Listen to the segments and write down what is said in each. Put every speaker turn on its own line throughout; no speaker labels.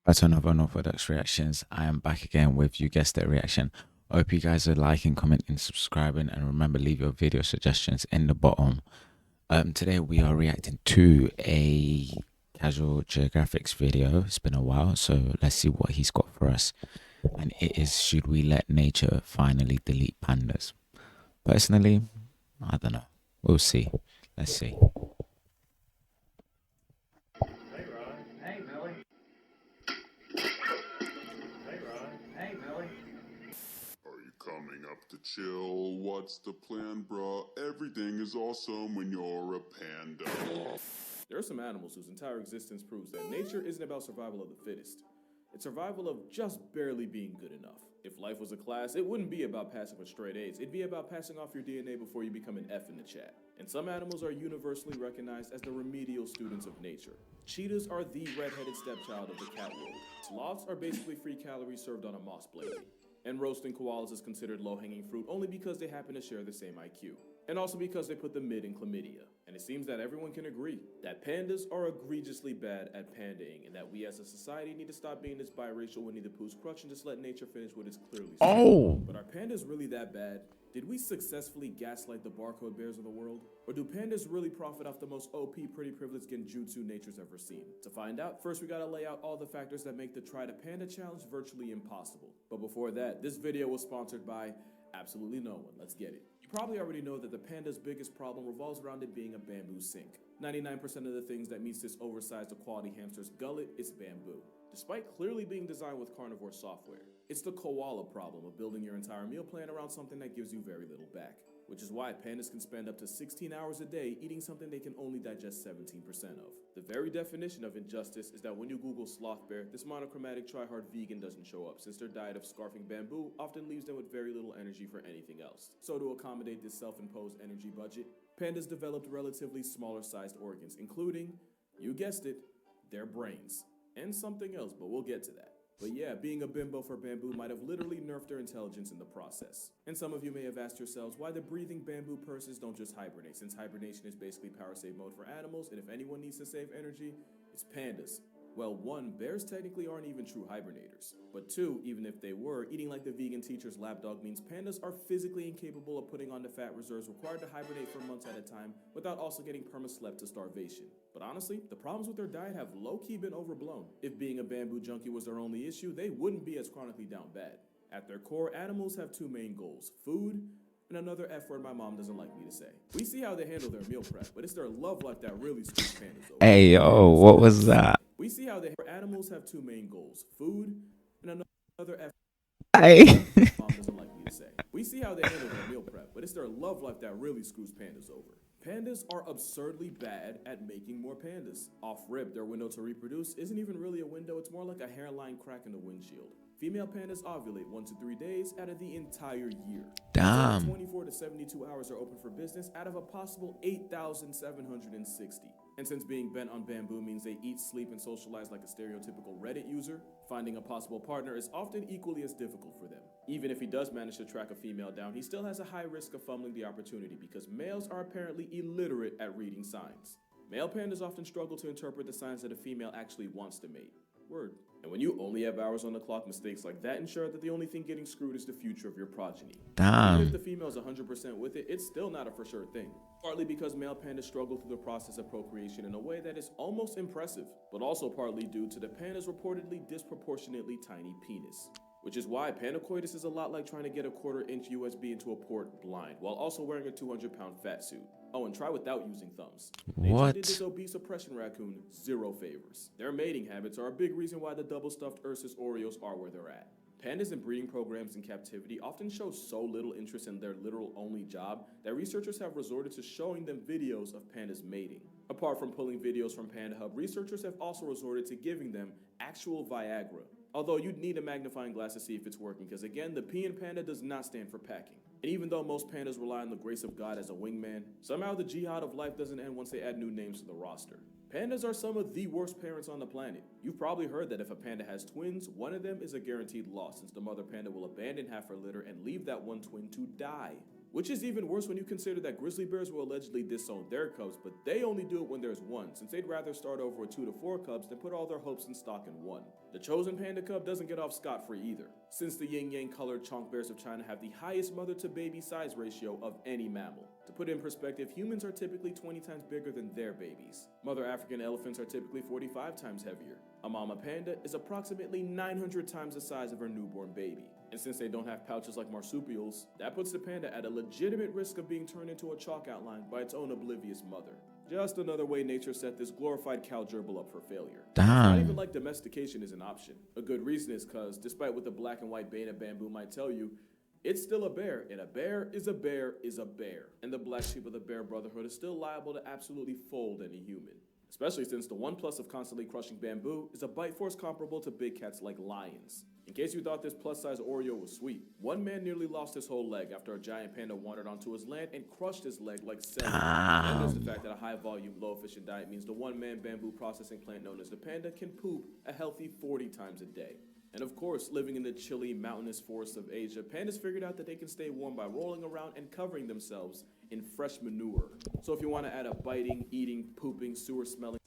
Back to another Unorthodox reactions. I am back again with, you guessed it, reaction. I hope you guys are liking, commenting, subscribing, and remember, leave your video suggestions in the bottom. Today we are reacting to a casual geographics video. It's been a while, so let's see what he's got for us. And it is, should we let nature finally delete pandas? Personally, I don't know. We'll see. Let's see.
Hey, Ron. Hey, Billy. Hey, Ron. Hey, Billy.
Are you coming up to chill? What's the plan, bruh? Everything is awesome when you're a panda.
There are some animals whose entire existence proves that nature isn't about survival of the fittest. It's survival of just barely being good enough. If life was a class, it wouldn't be about passing with straight A's. It'd be about passing off your DNA before you become an F in the chat. And some animals are universally recognized as the remedial students of nature. Cheetahs are the red-headed stepchild of the cat world. Sloths are basically free calories served on a moss blade. And roasting koalas is considered low-hanging fruit only because they happen to share the same IQ. And also because they put the mid in chlamydia. And it seems that everyone can agree that pandas are egregiously bad at pandaing, and that we as a society need to stop being this biracial Winnie the Pooh's crutch and just let nature finish what it's clearly saying.
Oh!
But are pandas really that bad? Did we successfully gaslight the barcode bears of the world? Or do pandas really profit off the most OP pretty privileged genjutsu nature's ever seen? To find out, first we gotta lay out all the factors that make the Try to Panda challenge virtually impossible. But before that, this video was sponsored by absolutely no one. Let's get it. You probably already know that the panda's biggest problem revolves around it being a bamboo sink. 99% of the things that meets this oversized equality hamster's gullet is bamboo. Despite clearly being designed with carnivore software, it's the koala problem of building your entire meal plan around something that gives you very little back. Which is why pandas can spend up to 16 hours a day eating something they can only digest 17% of. The very definition of injustice is that when you Google sloth bear, this monochromatic try-hard vegan doesn't show up, since their diet of scarfing bamboo often leaves them with very little energy for anything else. So to accommodate this self-imposed energy budget, pandas developed relatively smaller-sized organs, including, you guessed it, their brains. And something else, but we'll get to that. But yeah, being a bimbo for bamboo might have literally nerfed their intelligence in the process. And some of you may have asked yourselves why the breathing bamboo purses don't just hibernate, since hibernation is basically power save mode for animals, and if anyone needs to save energy, it's pandas. Well, one, bears technically aren't even true hibernators. But two, even if they were, eating like the vegan teacher's lapdog means pandas are physically incapable of putting on the fat reserves required to hibernate for months at a time without also getting perma-slept to starvation. But honestly, the problems with their diet have low-key been overblown. If being a bamboo junkie was their only issue, they wouldn't be as chronically down bad. At their core, animals have two main goals: food, and another F word my mom doesn't like me to say. We see how they handle their meal prep, but it's their love life that really screws pandas over.
Hey, yo, what was that?
We see how animals have two main goals: food, and another F
Hey.
mom doesn't like me to say. We see how they handle their meal prep, but it's their love life that really screws pandas over. Pandas are absurdly bad at making more pandas. Off rip, their window to reproduce isn't even really a window, it's more like a hairline crack in the windshield. Female pandas ovulate 1 to 3 days out of the entire year.
Damn.
24 to 72 hours are open for business out of a possible 8,760. And since being bent on bamboo means they eat, sleep, and socialize like a stereotypical Reddit user, finding a possible partner is often equally as difficult for them. Even if he does manage to track a female down, he still has a high risk of fumbling the opportunity because males are apparently illiterate at reading signs. Male pandas often struggle to interpret the signs that a female actually wants to mate. Word. And when you only have hours on the clock, mistakes like that ensure that the only thing getting screwed is the future of your progeny. Even if the female's 100% with it, it's still not a for sure thing. Partly because male pandas struggle through the process of procreation in a way that is almost impressive, but also partly due to the panda's reportedly disproportionately tiny penis. Which is why pandacoitus is a lot like trying to get a 1/4-inch USB into a port blind, while also wearing a 200-pound fat suit. Oh, and try without using thumbs. Nature did this obese oppression raccoon zero favors. Their mating habits are a big reason why the double-stuffed Ursus Oreos are where they're at. Pandas in breeding programs in captivity often show so little interest in their literal only job that researchers have resorted to showing them videos of pandas mating. Apart from pulling videos from Panda Hub, researchers have also resorted to giving them actual Viagra. Although you'd need a magnifying glass to see if it's working, because again, the P in panda does not stand for packing. And even though most pandas rely on the grace of God as a wingman, somehow the jihad of life doesn't end once they add new names to the roster. Pandas are some of the worst parents on the planet. You've probably heard that if a panda has twins, one of them is a guaranteed loss, since the mother panda will abandon half her litter and leave that one twin to die. Which is even worse when you consider that grizzly bears will allegedly disown their cubs, but they only do it when there's one, since they'd rather start over with 2 to 4 cubs than put all their hopes and stock in one. The chosen panda cub doesn't get off scot-free either, since the yin-yang colored chonk bears of China have the highest mother-to-baby size ratio of any mammal. To put it in perspective, humans are typically 20 times bigger than their babies. Mother African elephants are typically 45 times heavier. A mama panda is approximately 900 times the size of her newborn baby. And since they don't have pouches like marsupials, that puts the panda at a legitimate risk of being turned into a chalk outline by its own oblivious mother. Just another way nature set this glorified cow gerbil up for failure. It's not even like domestication is an option. A good reason is because, despite what the black and white beta bamboo might tell you, it's still a bear, and a bear is a bear is a bear. And the black sheep of the bear brotherhood is still liable to absolutely fold any human. Especially since the one plus of constantly crushing bamboo is a bite force comparable to big cats like lions. In case you thought this plus-size Oreo was sweet, one man nearly lost his whole leg after a giant panda wandered onto his land and crushed his leg like celery. And there's the fact that a high-volume, low-efficient diet means the one-man bamboo processing plant known as the panda can poop a healthy 40 times a day. And of course, living in the chilly, mountainous forests of Asia, pandas figured out that they can stay warm by rolling around and covering themselves in fresh manure. So if you want to add a biting, eating, pooping, sewer-smelling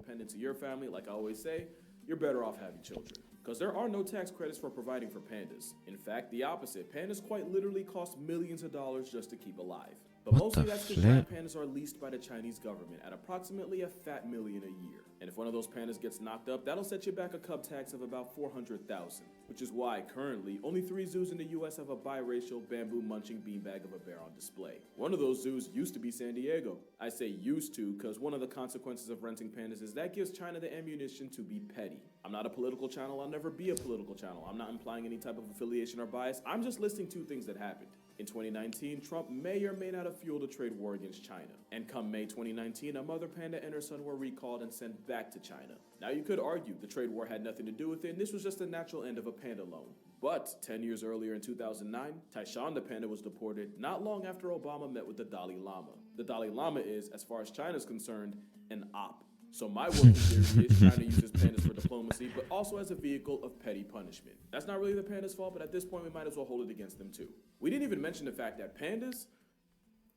dependent to your family, like I always say, you're better off having children. Because there are no tax credits for providing for pandas. In fact, the opposite. Pandas quite literally cost millions of dollars just to keep alive. But mostly that's because giant pandas are leased by the Chinese government at approximately a fat million a year. And if one of those pandas gets knocked up, that'll set you back a cub tax of about $400,000. Which is why, currently, only 3 zoos in the US have a biracial, bamboo-munching beanbag of a bear on display. One of those zoos used to be San Diego. I say used to because one of the consequences of renting pandas is that gives China the ammunition to be petty. I'm not a political channel, I'll never be a political channel. I'm not implying any type of affiliation or bias, I'm just listing 2 things that happened. In 2019, Trump may or may not have fueled a trade war against China. And come May 2019, a mother panda and her son were recalled and sent back to China. Now you could argue the trade war had nothing to do with it, and this was just the natural end of a panda loan. But 10 years earlier in 2009, Taishan the panda was deported not long after Obama met with the Dalai Lama. The Dalai Lama is, as far as China's concerned, an op. So my working theory is China uses pandas for diplomacy, but also as a vehicle of petty punishment. That's not really the pandas' fault, but at this point we might as well hold it against them too. We didn't even mention the fact that pandas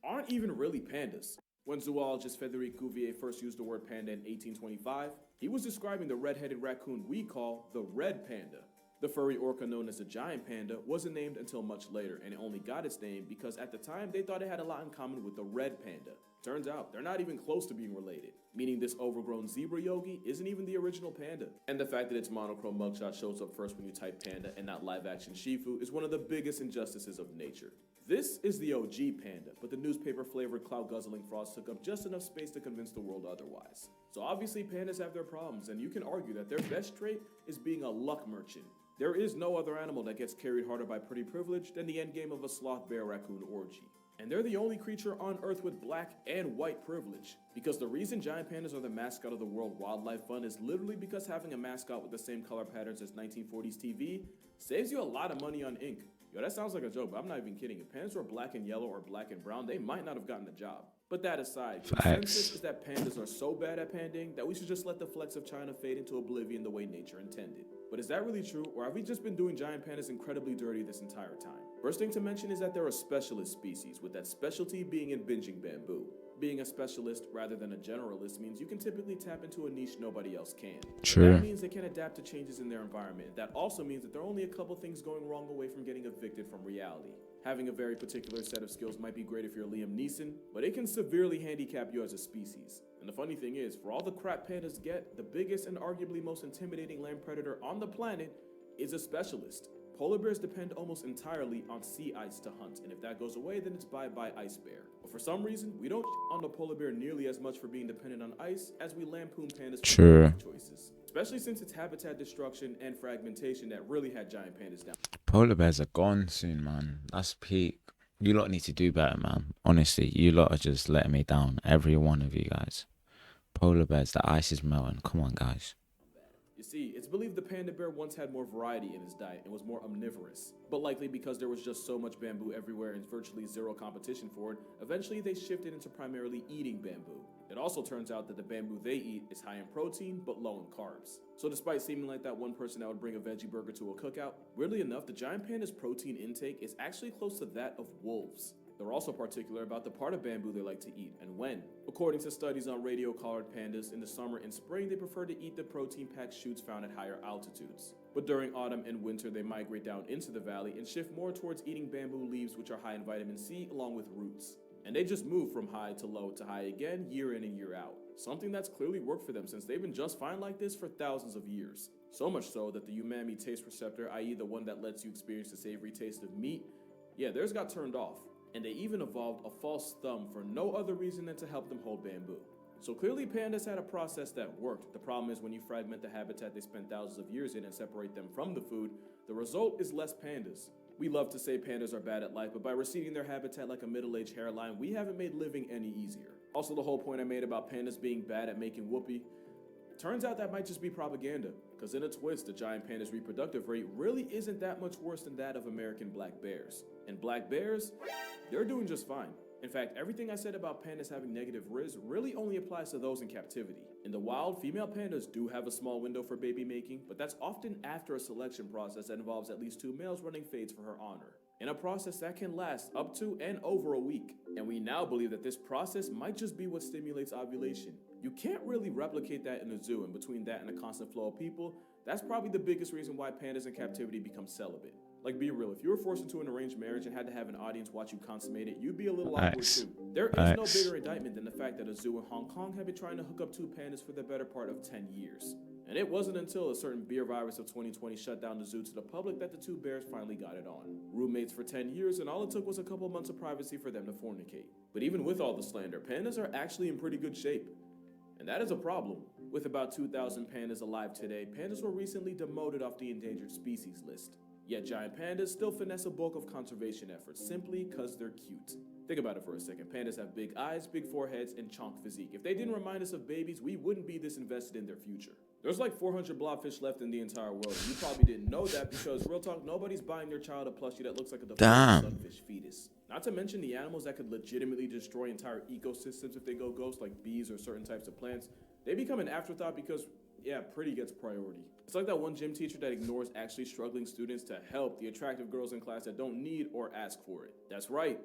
aren't even really pandas. When zoologist Frédéric Cuvier first used the word panda in 1825, he was describing the red-headed raccoon we call the red panda. The furry orca known as the giant panda wasn't named until much later, and it only got its name because at the time they thought it had a lot in common with the red panda. Turns out, they're not even close to being related, meaning this overgrown zebra yogi isn't even the original panda. And the fact that its monochrome mugshot shows up first when you type panda and not live-action Shifu is one of the biggest injustices of nature. This is the OG panda, but the newspaper-flavored cloud-guzzling frauds took up just enough space to convince the world otherwise. So obviously pandas have their problems, and you can argue that their best trait is being a luck merchant. There is no other animal that gets carried harder by pretty privilege than the endgame of a sloth bear raccoon orgy. And they're the only creature on Earth with black and white privilege. Because the reason giant pandas are the mascot of the World Wildlife Fund is literally because having a mascot with the same color patterns as 1940s TV saves you a lot of money on ink. Yo, that sounds like a joke, but I'm not even kidding. If pandas were black and yellow or black and brown, they might not have gotten the job. But that aside, consensus is that pandas are so bad at pandaing that we should just let the flex of China fade into oblivion the way nature intended. But is that really true, or have we just been doing giant pandas incredibly dirty this entire time? First thing to mention is that they're a specialist species, with that specialty being in binging bamboo. Being a specialist rather than a generalist means you can typically tap into a niche nobody else can.
True.
That means they can adapt to changes in their environment. That also means that there are only a couple things going wrong away from getting evicted from reality. Having a very particular set of skills might be great if you're Liam Neeson, but it can severely handicap you as a species. And the funny thing is, for all the crap pandas get, the biggest and arguably most intimidating land predator on the planet is a specialist. Polar bears depend almost entirely on sea ice to hunt, and if that goes away, then it's bye-bye ice bear. But for some reason, we don't on the polar bear nearly as much for being dependent on ice as we lampoon pandas for their life choices. Especially since it's habitat destruction and fragmentation that really had giant pandas down.
Polar bears are gone soon, man. That's peak. You lot need to do better, man. Honestly, you lot are just letting me down. Every one of you guys. Polar bears, the ice is melting. Come on, guys.
You see, it's believed the panda bear once had more variety in his diet and was more omnivorous. But likely because there was just so much bamboo everywhere and virtually zero competition for it, eventually they shifted into primarily eating bamboo. It also turns out that the bamboo they eat is high in protein but low in carbs. So despite seeming like that one person that would bring a veggie burger to a cookout, weirdly enough, the giant panda's protein intake is actually close to that of wolves. They're also particular about the part of bamboo they like to eat and when. According to studies on radio-collared pandas, in the summer and spring they prefer to eat the protein-packed shoots found at higher altitudes. But during autumn and winter they migrate down into the valley and shift more towards eating bamboo leaves, which are high in vitamin C along with roots. And they just move from high to low to high again year in and year out. Something that's clearly worked for them since they've been just fine like this for thousands of years. So much so that the umami taste receptor, i.e. the one that lets you experience the savory taste of meat, theirs got turned off. And they even evolved a false thumb for no other reason than to help them hold bamboo. So clearly pandas had a process that worked. The problem is when you fragment the habitat they spent thousands of years in and separate them from the food, the result is less pandas. We love to say pandas are bad at life, but by receding their habitat like a middle-aged hairline, we haven't made living any easier. Also, the whole point I made about pandas being bad at making whoopee, turns out that might just be propaganda, because in a twist, the giant panda's reproductive rate really isn't that much worse than that of American black bears. And black bears, they're doing just fine. In fact, everything I said about pandas having negative riz really only applies to those in captivity. In the wild, female pandas do have a small window for baby making, but that's often after a selection process that involves at least 2 males running fades for her honor. In a process that can last up to and over a week. And we now believe that this process might just be what stimulates ovulation. You can't really replicate that in a zoo, and between that and a constant flow of people, that's probably the biggest reason why pandas in captivity become celibate. Like, be real, if you were forced into an arranged marriage and had to have an audience watch you consummate it, you'd be a little awkward too. There is no bigger indictment than the fact that a zoo in Hong Kong had been trying to hook up 2 pandas for the better part of 10 years. And it wasn't until a certain beer virus of 2020 shut down the zoo to the public that the 2 bears finally got it on. Roommates for 10 years, and all it took was a couple months of privacy for them to fornicate. But even with all the slander, pandas are actually in pretty good shape. And that is a problem. With about 2,000 pandas alive today, pandas were recently demoted off the endangered species list. Yet giant pandas still finesse a bulk of conservation efforts simply because they're cute. Think about it for a second. Pandas have big eyes, big foreheads, and chonk physique. If they didn't remind us of babies, we wouldn't be this invested in their future. There's like 400 blobfish left in the entire world, and you probably didn't know that because, real talk, nobody's buying their child a plushie that looks like a deformed sunfish fetus. Not to mention the animals that could legitimately destroy entire ecosystems if they go ghost, like bees or certain types of plants. They become an afterthought because, pretty gets priority. It's like that one gym teacher that ignores actually struggling students to help the attractive girls in class that don't need or ask for it. That's right.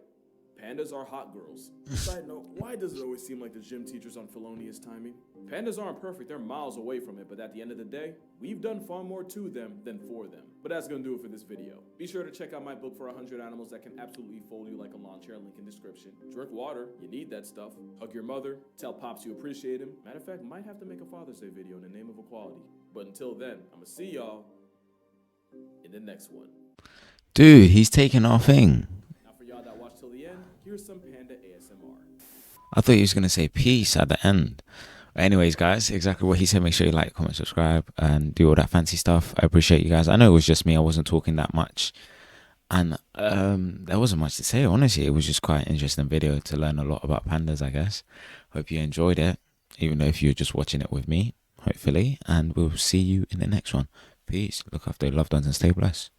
Pandas are hot girls. Side note, why does it always seem like the gym teacher's on felonious timing? Pandas aren't perfect, they're miles away from it, but at the end of the day, we've done far more to them than for them. But that's gonna do it for this video. Be sure to check out my book for 100 animals that can absolutely fold you like a lawn chair, link in description. Drink water, you need that stuff. Hug your mother, tell Pops you appreciate him. Matter of fact, might have to make a Father's Day video in the name of equality. But until then, I'ma see y'all in the next one.
Dude, he's taking our thing.
Now for y'all that watched till the end, here's some panda ASMR.
I thought he was going to say peace at the end. Anyways, guys, exactly what he said. Make sure you like, comment, subscribe, and do all that fancy stuff. I appreciate you guys. I know it was just me. I wasn't talking that much. And there wasn't much to say, honestly. It was just quite an interesting video to learn a lot about pandas, I guess. Hope you enjoyed it, even though if you're just watching it with me, hopefully. And we'll see you in the next one. Peace. Look after your loved ones and stay blessed.